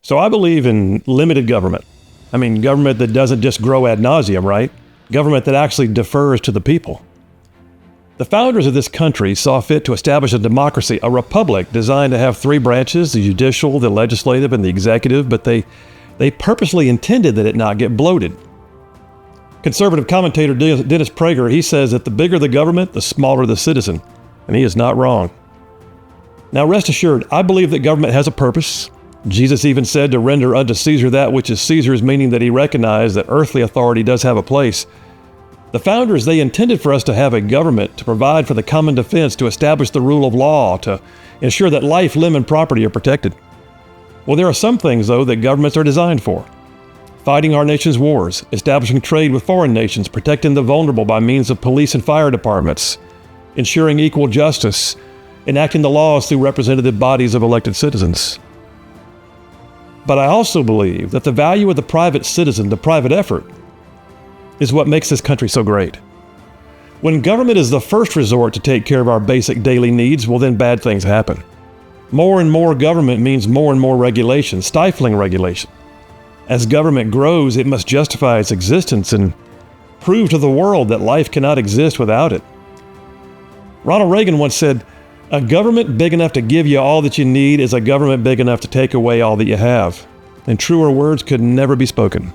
So I believe in limited government. I mean, government that doesn't just grow ad nauseum, right? Government that actually defers to the people. The founders of this country saw fit to establish a democracy, a republic designed to have three branches, the judicial, the legislative, and the executive, but they purposely intended that it not get bloated. Conservative commentator Dennis Prager, he says that the bigger the government, the smaller the citizen, and he is not wrong. Now rest assured, I believe that government has a purpose. Jesus even said to render unto Caesar that which is Caesar's, meaning that he recognized that earthly authority does have a place. The founders, they intended for us to have a government to provide for the common defense, to establish the rule of law, to ensure that life, limb, and property are protected. Well, there are some things, though, that governments are designed for. Fighting our nation's wars, establishing trade with foreign nations, protecting the vulnerable by means of police and fire departments, ensuring equal justice, enacting the laws through representative bodies of elected citizens. But I also believe that the value of the private citizen, the private effort, is what makes this country so great. When government is the first resort to take care of our basic daily needs, well, then bad things happen. More and more government means more and more regulation, stifling regulation. As government grows, it must justify its existence and prove to the world that life cannot exist without it. Ronald Reagan once said, "A government big enough to give you all that you need is a government big enough to take away all that you have." And truer words could never be spoken.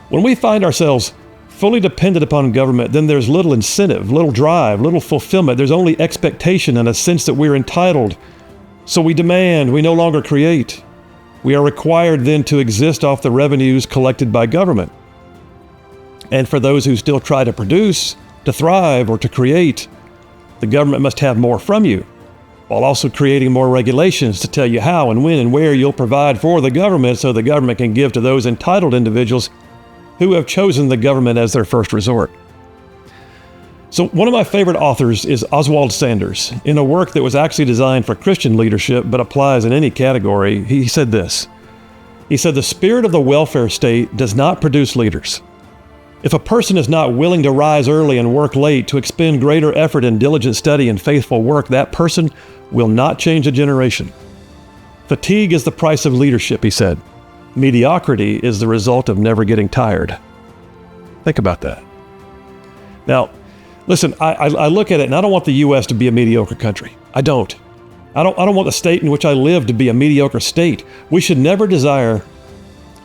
When we find ourselves fully dependent upon government, then there's little incentive, little drive, little fulfillment. There's only expectation and a sense that we're entitled. So we demand, we no longer create. We are required then to exist off the revenues collected by government. And for those who still try to produce, to thrive, or to create, the government must have more from you, while also creating more regulations to tell you how and when and where you'll provide for the government so the government can give to those entitled individuals who have chosen the government as their first resort. So one of my favorite authors is Oswald Sanders. In a work that was actually designed for Christian leadership but applies in any category, he said this. He said, "The spirit of the welfare state does not produce leaders. If a person is not willing to rise early and work late, to expend greater effort in diligent study and faithful work, that person will not change a generation. Fatigue is the price of leadership," he said. "Mediocrity is the result of never getting tired." Think about that. Now, listen, I look at it and I don't want the U.S. to be a mediocre country. I don't want the state in which I live to be a mediocre state. We should never desire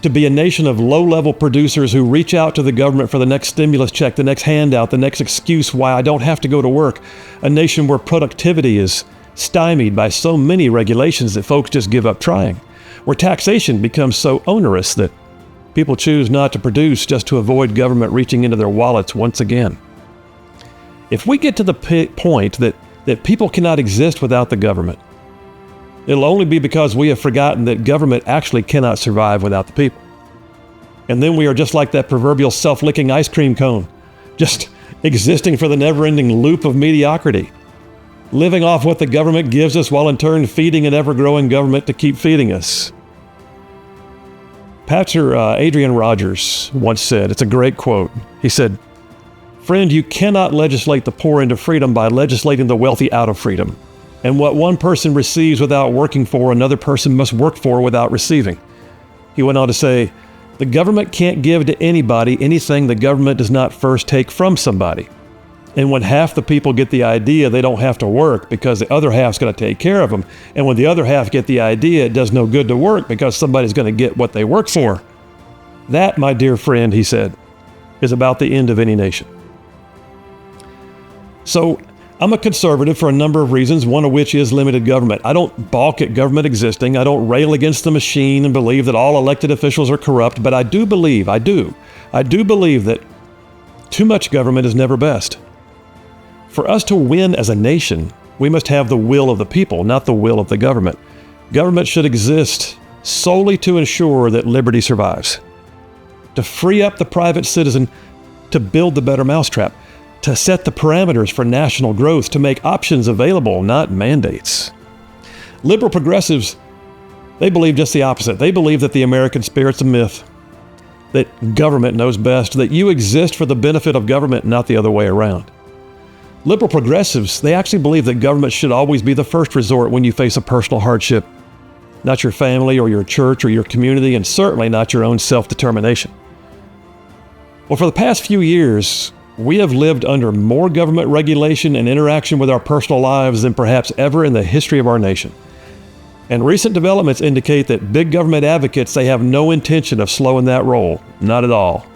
to be a nation of low-level producers who reach out to the government for the next stimulus check, the next handout, the next excuse why I don't have to go to work. A nation where productivity is stymied by so many regulations that folks just give up trying. Where taxation becomes so onerous that people choose not to produce just to avoid government reaching into their wallets once again. If we get to the point that people cannot exist without the government, it'll only be because we have forgotten that government actually cannot survive without the people. And then we are just like that proverbial self-licking ice cream cone, just existing for the never-ending loop of mediocrity, living off what the government gives us while in turn feeding an ever-growing government to keep feeding us. Pastor Adrian Rogers once said, it's a great quote, he said, "Friend, you cannot legislate the poor into freedom by legislating the wealthy out of freedom. And what one person receives without working for, another person must work for without receiving." He went on to say, "The government can't give to anybody anything the government does not first take from somebody. And when half the people get the idea, they don't have to work because the other half's going to take care of them. And when the other half get the idea, it does no good to work because somebody's going to get what they work for. That, my dear friend," he said, "is about the end of any nation." So I'm a conservative for a number of reasons, one of which is limited government. I don't balk at government existing. I don't rail against the machine and believe that all elected officials are corrupt, but I do believe that too much government is never best. For us to win as a nation, we must have the will of the people, not the will of the government. Government should exist solely to ensure that liberty survives, to free up the private citizen to build the better mousetrap, to set the parameters for national growth, to make options available, not mandates. Liberal progressives, they believe just the opposite. They believe that the American spirit's a myth, that government knows best, that you exist for the benefit of government, not the other way around. Liberal progressives, they actually believe that government should always be the first resort when you face a personal hardship. not your family or your church or your community, and certainly not your own self-determination. Well, for the past few years, we have lived under more government regulation and interaction with our personal lives than perhaps ever in the history of our nation. And recent developments indicate that big government advocates, they have no intention of slowing that roll, not at all.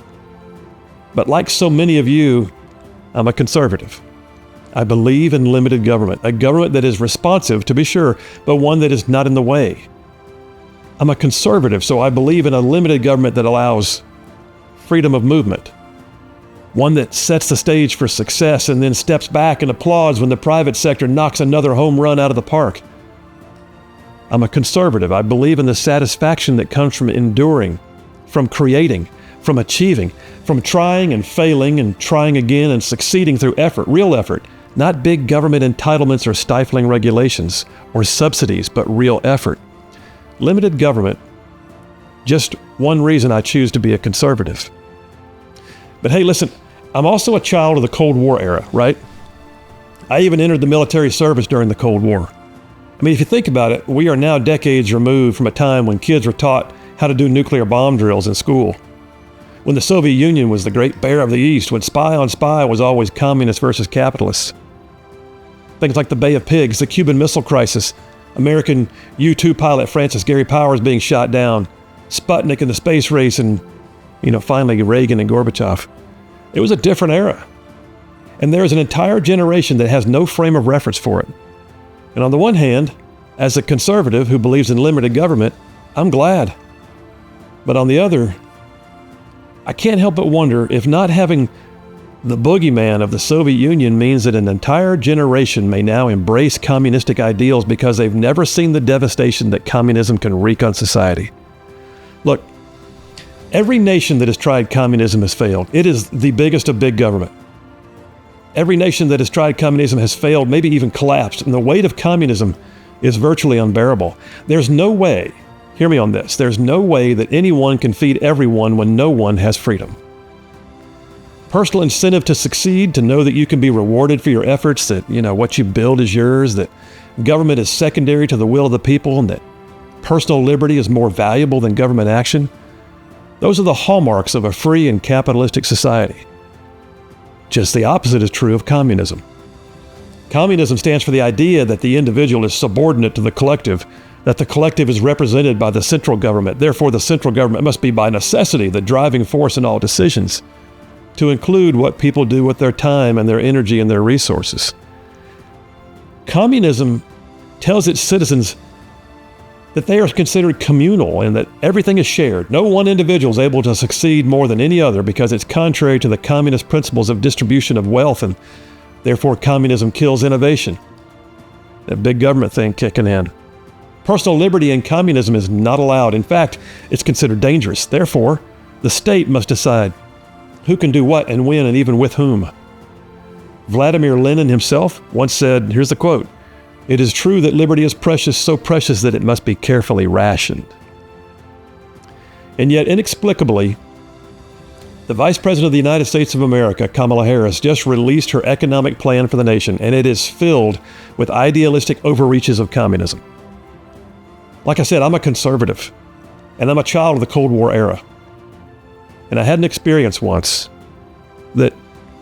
But like so many of you, I'm a conservative. I believe in limited government, a government that is responsive, to be sure, but one that is not in the way. I'm a conservative, so I believe in a limited government that allows freedom of movement, one that sets the stage for success and then steps back and applauds when the private sector knocks another home run out of the park. I'm a conservative. I believe in the satisfaction that comes from enduring, from creating, from achieving, from trying and failing and trying again and succeeding through effort, real effort, not big government entitlements or stifling regulations or subsidies, but real effort. Limited government, just one reason I choose to be a conservative. But hey, listen, I'm also a child of the Cold War era, right? I even entered the military service during the Cold War. I mean, if you think about it, we are now decades removed from a time when kids were taught how to do nuclear bomb drills in school. When the Soviet Union was the great bear of the East, when spy on spy was always communists versus capitalists. Things like the Bay of Pigs, the Cuban Missile Crisis, American U-2 pilot Francis Gary Powers being shot down, Sputnik in the space race, and, finally Reagan and Gorbachev. It was a different era. And there is an entire generation that has no frame of reference for it. And on the one hand, as a conservative who believes in limited government, I'm glad. But on the other, I can't help but wonder if not having the boogeyman of the Soviet Union means that an entire generation may now embrace communistic ideals because they've never seen the devastation that communism can wreak on society. Look, every nation that has tried communism has failed. It is the biggest of big government. Every nation that has tried communism has failed, maybe even collapsed, and the weight of communism is virtually unbearable. There's no way, hear me on this, there's no way that anyone can feed everyone when no one has freedom. Personal incentive to succeed, to know that you can be rewarded for your efforts, that what you build is yours, that government is secondary to the will of the people, and that personal liberty is more valuable than government action. Those are the hallmarks of a free and capitalistic society. Just the opposite is true of communism. Communism stands for the idea that the individual is subordinate to the collective, that the collective is represented by the central government. Therefore, the central government must be by necessity the driving force in all decisions, to include what people do with their time and their energy and their resources. Communism tells its citizens that they are considered communal and that everything is shared. No one individual is able to succeed more than any other because it's contrary to the communist principles of distribution of wealth, and therefore communism kills innovation. That big government thing kicking in. Personal liberty in communism is not allowed. In fact, it's considered dangerous. Therefore, the state must decide who can do what and when and even with whom. Vladimir Lenin himself once said, here's the quote, "It is true that liberty is precious, so precious that it must be carefully rationed." And yet, inexplicably, the Vice President of the United States of America, Kamala Harris, just released her economic plan for the nation, and it is filled with idealistic overreaches of communism. Like I said, I'm a conservative, and I'm a child of the Cold War era. And I had an experience once that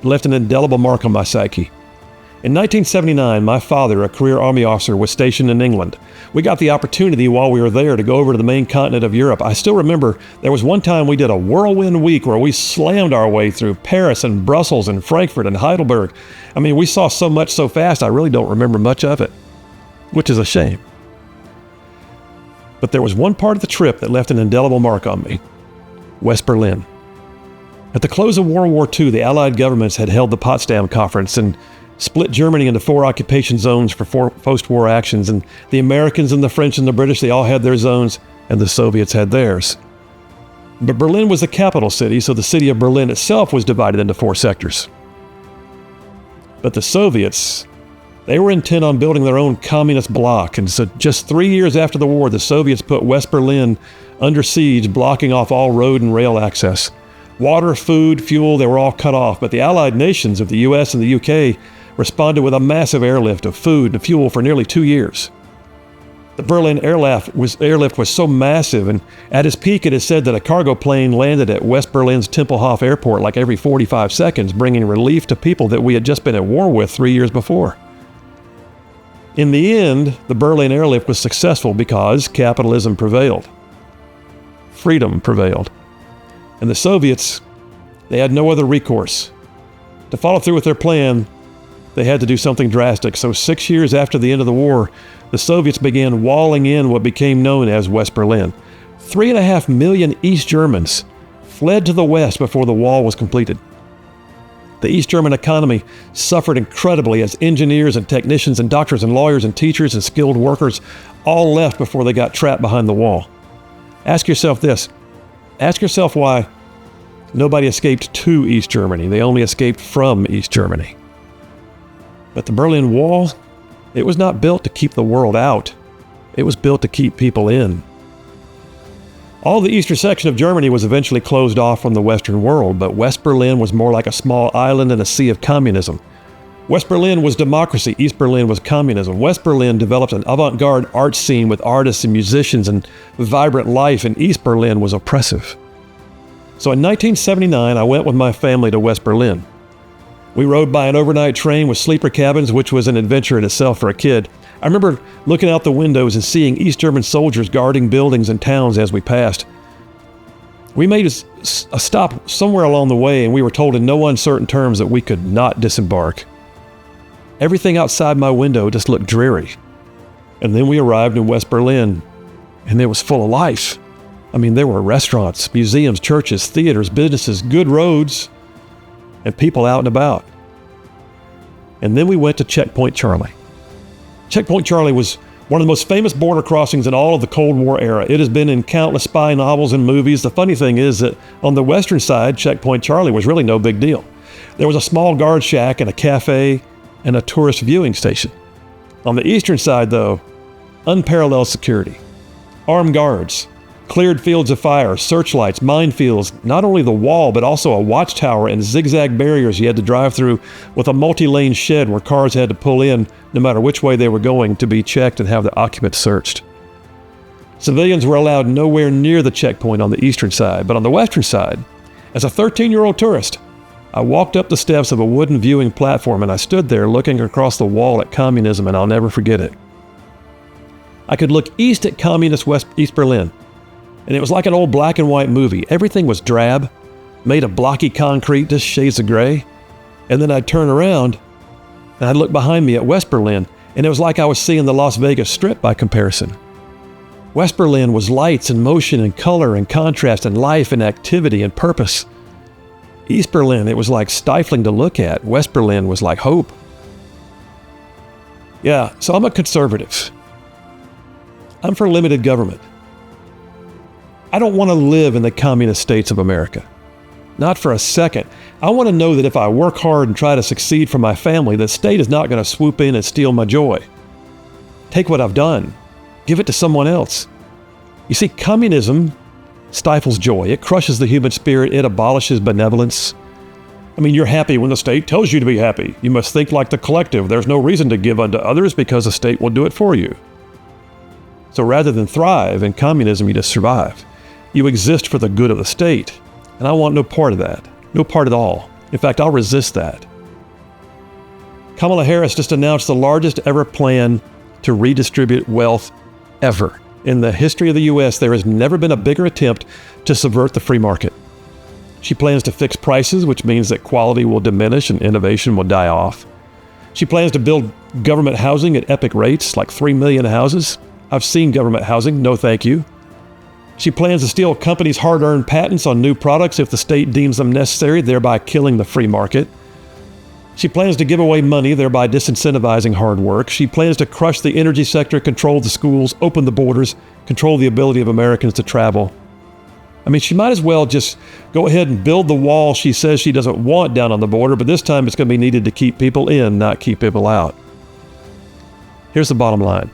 left an indelible mark on my psyche. In 1979, my father, a career Army officer, was stationed in England. We got the opportunity while we were there to go over to the main continent of Europe. I still remember there was one time we did a whirlwind week where we slammed our way through Paris and Brussels and Frankfurt and Heidelberg. I mean, we saw so much so fast, I really don't remember much of it, which is a shame. But there was one part of the trip that left an indelible mark on me: West Berlin. At the close of World War II, the Allied governments had held the Potsdam Conference and split Germany into 4 occupation zones for post-war actions, and the Americans and the French and the British, they all had their zones, and the Soviets had theirs. But Berlin was the capital city, so the city of Berlin itself was divided into 4 sectors. But the Soviets, they were intent on building their own communist bloc, and so just 3 years after the war, the Soviets put West Berlin under siege, blocking off all road and rail access. Water, food, fuel, they were all cut off, but the Allied nations of the US and the UK responded with a massive airlift of food and fuel for nearly 2 years. The Berlin airlift was so massive, and at its peak it is said that a cargo plane landed at West Berlin's Tempelhof airport like every 45 seconds, bringing relief to people that we had just been at war with 3 years before. In the end, the Berlin airlift was successful because capitalism prevailed. Freedom prevailed. And the Soviets, they had no other recourse. To follow through with their plan, they had to do something drastic. So 6 years after the end of the war, the Soviets began walling in what became known as West Berlin. 3.5 million East Germans fled to the west before the wall was completed. The East German economy suffered incredibly as engineers and technicians and doctors and lawyers and teachers and skilled workers all left before they got trapped behind the wall. Ask yourself this. Ask yourself why nobody escaped to East Germany. They only escaped from East Germany. But the Berlin Wall, it was not built to keep the world out. It was built to keep people in. All the eastern section of Germany was eventually closed off from the Western world, but West Berlin was more like a small island in a sea of communism. West Berlin was democracy, East Berlin was communism. West Berlin developed an avant-garde art scene with artists and musicians and vibrant life, and East Berlin was oppressive. So in 1979, I went with my family to West Berlin. We rode by an overnight train with sleeper cabins, which was an adventure in itself for a kid. I remember looking out the windows and seeing East German soldiers guarding buildings and towns as we passed. We made a stop somewhere along the way, and we were told in no uncertain terms that we could not disembark. Everything outside my window just looked dreary. And then we arrived in West Berlin, and it was full of life. I mean, there were restaurants, museums, churches, theaters, businesses, good roads, and people out and about. And then we went to Checkpoint Charlie. Checkpoint Charlie was one of the most famous border crossings in all of the Cold War era. It has been in countless spy novels and movies. The funny thing is that on the western side, Checkpoint Charlie was really no big deal. There was a small guard shack and a cafe and a tourist viewing station. On the eastern side, though, unparalleled security, armed guards, cleared fields of fire, searchlights, minefields, not only the wall, but also a watchtower and zigzag barriers you had to drive through with a multi-lane shed where cars had to pull in no matter which way they were going to be checked and have the occupants searched. Civilians were allowed nowhere near the checkpoint on the eastern side, but on the western side, as a 13-year-old tourist, I walked up the steps of a wooden viewing platform and I stood there looking across the wall at communism, and I'll never forget it. I could look east at communist East Berlin, and it was like an old black and white movie. Everything was drab, made of blocky concrete, just shades of gray. And then I'd turn around and I'd look behind me at West Berlin, and it was like I was seeing the Las Vegas Strip by comparison. West Berlin was lights and motion and color and contrast and life and activity and purpose. East Berlin, it was like stifling to look at. West Berlin was like hope. Yeah, so I'm a conservative. I'm for limited government. I don't want to live in the communist states of America. Not for a second. I want to know that if I work hard and try to succeed for my family, the state is not going to swoop in and steal my joy. Take what I've done. Give it to someone else. You see, communism stifles joy. It crushes the human spirit. It abolishes benevolence. I mean, you're happy when the state tells you to be happy. You must think like the collective. There's no reason to give unto others because the state will do it for you. So rather than thrive in communism, you just survive. You exist for the good of the state, and I want no part of that. No part at all. In fact, I'll resist that. Kamala Harris just announced the largest ever plan to redistribute wealth ever. In the history of the U.S., there has never been a bigger attempt to subvert the free market. She plans to fix prices, which means that quality will diminish and innovation will die off. She plans to build government housing at epic rates, like 3 million houses. I've seen government housing, no thank you. She plans to steal companies' hard-earned patents on new products if the state deems them necessary, thereby killing the free market. She plans to give away money, thereby disincentivizing hard work. She plans to crush the energy sector, control the schools, open the borders, control the ability of Americans to travel. I mean, she might as well just go ahead and build the wall she says she doesn't want down on the border, but this time it's going to be needed to keep people in, not keep people out. Here's the bottom line.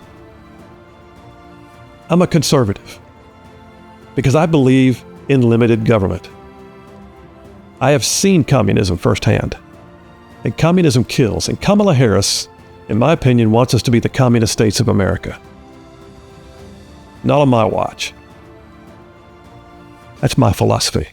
I'm a conservative because I believe in limited government. I have seen communism firsthand, and communism kills, and Kamala Harris, in my opinion, wants us to be the communist states of America. Not on my watch. That's my philosophy.